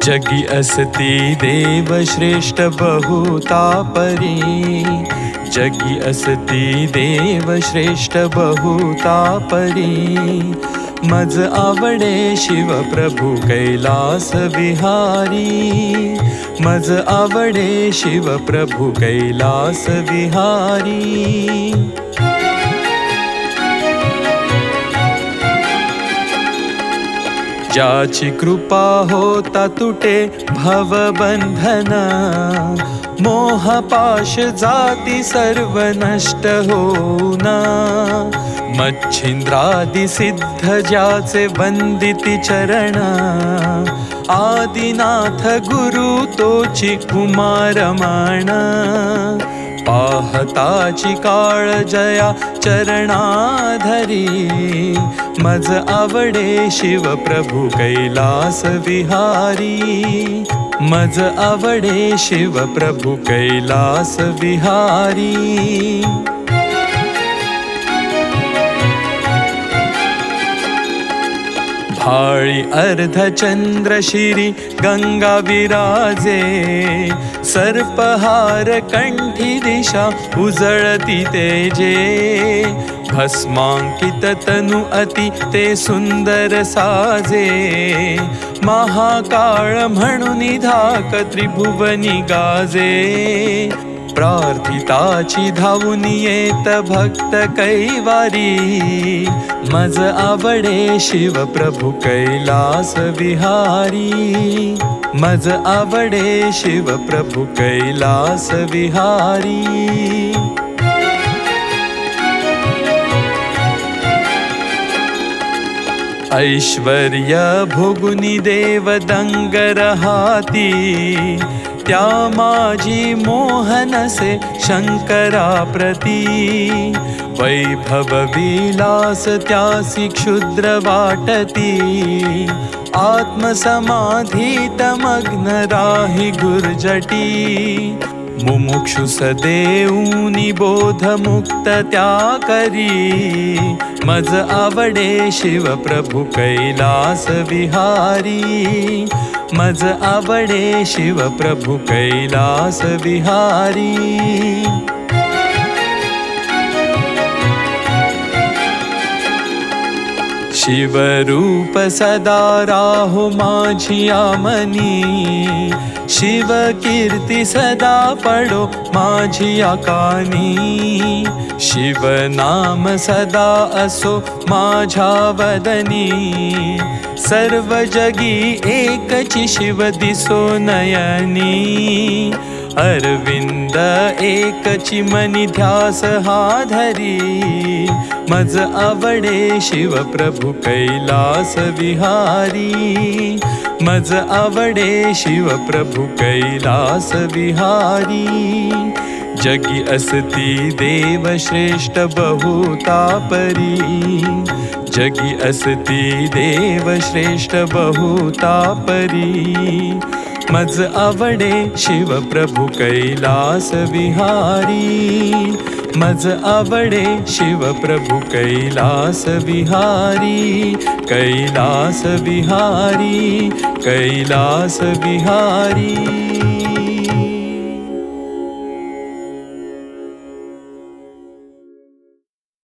जगी असती देव श्रेष्ठ बहुता परी, जगी असती देव श्रेष्ठ बहुता परी। मज आवडे शिव प्रभु कैलास विहारी, मज आवडे शिव प्रभु कैलास विहारी। ज्याची कृपा होता तुटे भवबंधन, मोहपाश जाती सर्व नष्ट होना। मच्छिंद्रादि सिद्ध ज्याचे वंदिती चरण, आदिनाथ गुरु तोची कुमारमाण। पाहताची काळ जया चरणाधरी, मज आवडे शिव प्रभु कैलास विहारी, मज आवडे शिव प्रभु कैलास विहारी। भाळी अर्धचंद्र शिरी गंगा विराजे, सर्पहार कंठी दिशा उजळती तेजे। भस्मांकित तनु अति ते सुंदर साजे, महाकाळ म्हणून धाक त्रिभुवनी गाजे। प्रार्थिताची धावून येत भक्त कैवारी, मज आवडे शिव प्रभु कैलास विहारी, मज आवडे शिव प्रभु कैलास विहारी। ऐश्वर्य भोगुनी देव दंग रहाती, त्या माझी मोहनसे शंकरा प्रती। वैभव विलास त्यासी क्षुद्र वाटती, आत्मसमाधीत मग्न राही गुर्जटी। मुमुक्षु सदेऊनी बोध मुक्त त्या करी, मज आवडे शिव प्रभु कैलास विहारी, मज आवडे शिव प्रभु कैलास विहारी। शिवरूप सदा राहो माझिया मनी, शिव कीर्ती सदा पडो माझिया कानी। शिव नाम सदा असो माझ्या वदनी, सर्व जगी एकची शिव दिसो नयनी। अरविंद एकची मनी ध्यास हा धरी, मज आवडे शिव प्रभु कैलास विहारी, मज आवडे शिव प्रभु कैलास विहारी। जगी असती देव श्रेष्ठ बहुता परी, जगी असती देव श्रेष्ठ बहुता परी। मज आवडे शिव प्रभु कैलास विहारी, मज आवडे शिव प्रभु कैलास विहारी, कैलास विहारी, कैलास विहारी।